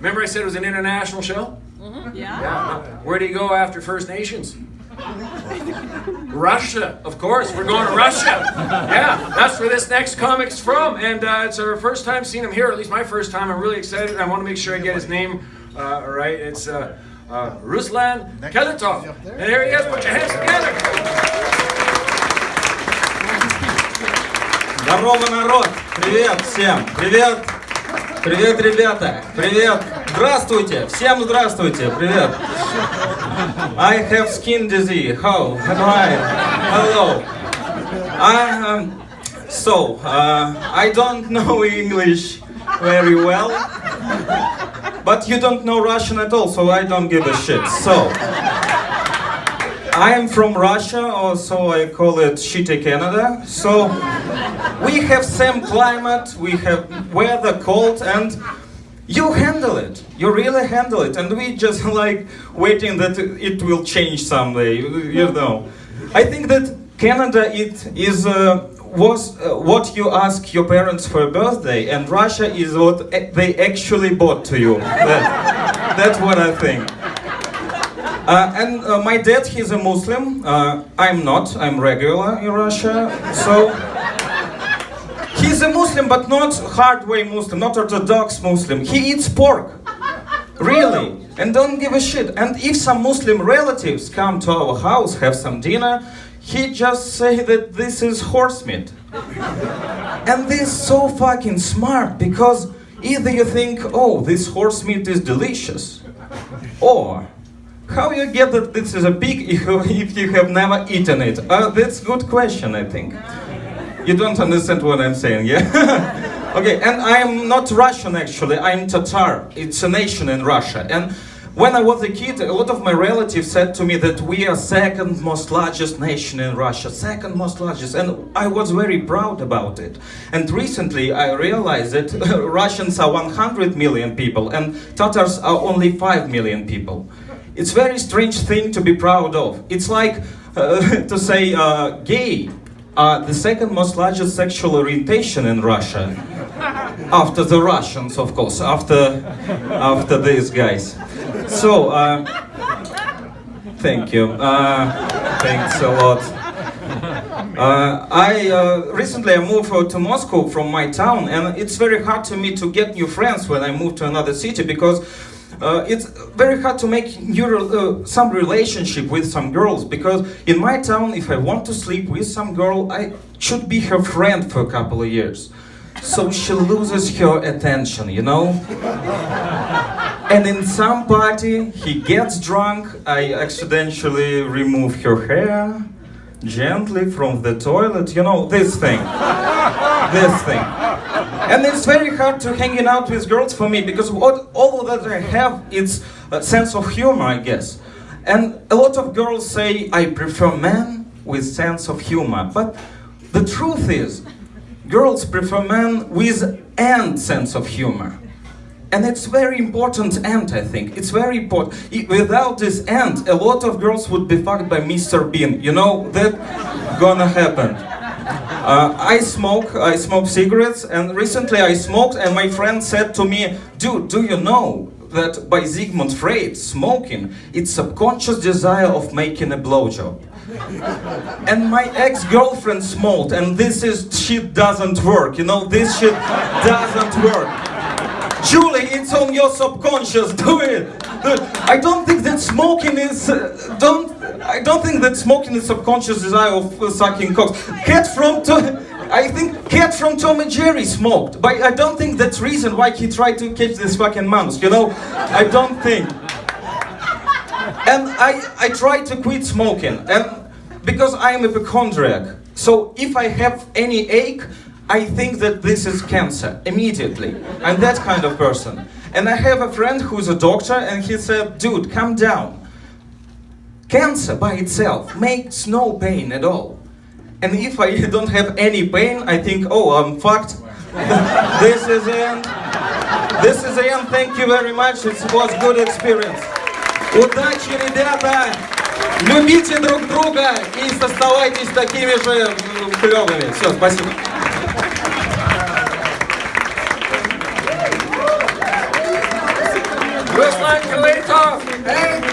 Remember I said it was an international show? Yeah. Yeah. Where do you go after First Nations? Russia, of course. We're going to Russia. Yeah, that's where this next comic's from, and it's our first time seeing him here. At least my first time. I'm really excited. I want to make sure I get his name right. It's Ruslan, Khalitov. And here he is. Put your hands together. Здорово, народ! Привет всем! Привет! Привет, ребята! Привет! Здравствуйте! Всем здравствуйте! Привет! I have skin disease. How? Hi. Hello. I don't know English very well, but you don't know Russian at all, so I don't give a shit. So, I am from Russia, or so I call it shitty Canada. So, we have same climate, we have weather cold, and you handle it. You really handle it, and we just like waiting that it will change someday. You know, I think that Canada was what you ask your parents for a birthday, and Russia is what they actually bought to you. That's what I think. My dad, he's a Muslim. I'm not. I'm regular in Russia. So he's a Muslim, but not hard-way Muslim, not Orthodox Muslim. He eats pork. Really. And don't give a shit. And if some Muslim relatives come to our house, have some dinner, he just say that this is horse meat. And this is so fucking smart, because either you think, oh, this horse meat is delicious, or how you get that this is a pig if you have never eaten it? That's a good question, I think. You don't understand what I'm saying, yeah? Okay, and I'm not Russian actually, I'm Tatar. It's a nation in Russia. And when I was a kid, a lot of my relatives said to me that we are second most largest nation in Russia, second most largest, and I was very proud about it. And recently I realized that Russians are 100 million people and Tatars are only 5 million people. It's a very strange thing to be proud of. It's like to say gay are the second most largest sexual orientation in Russia. After the Russians, of course, after these guys. So, thank you. Thanks a lot. Recently I moved to Moscow from my town, and it's very hard to me to get new friends when I move to another city, because it's very hard to make some relationship with some girls, because in my town, if I want to sleep with some girl, I should be her friend for a couple of years. So she loses her attention, you know? And in some party, he gets drunk, I accidentally remove her hair gently from the toilet, you know, this thing. This thing. And it's very hard to hanging out with girls for me, because all that I have is a sense of humor, I guess. And a lot of girls say, I prefer men with sense of humor. But the truth is, girls prefer men with and sense of humor. And it's very important and, I think. It's very important. Without this and, a lot of girls would be fucked by Mr. Bean. You know, that's gonna happen. I smoke cigarettes, and recently I smoked, and my friend said to me, dude, do you know that by Sigmund Freud, smoking, it's subconscious desire of making a blowjob? And my ex-girlfriend smoked, and this shit doesn't work, you know, this shit doesn't work. Julie, it's on your subconscious, do it! I don't think that smoking is, I don't think that smoking is subconscious desire of sucking cocks. I think Cat from Tom and Jerry smoked, but I don't think that's reason why he tried to catch this fucking mouse, you know? I don't think. And I tried to quit smoking, and because I am a hypochondriac, so if I have any ache, I think that this is cancer, immediately. I'm that kind of person. And I have a friend who's a doctor, and he said, dude, calm down. Cancer by itself makes no pain at all. And if I don't have any pain, I think, oh, I'm fucked. This is the end. This is the end. Thank you very much. It was a good experience. Удачи, ребята! Любите друг друга и оставайтесь такими же клёвыми. Все, спасибо. Ruslan Khalitov. Hey.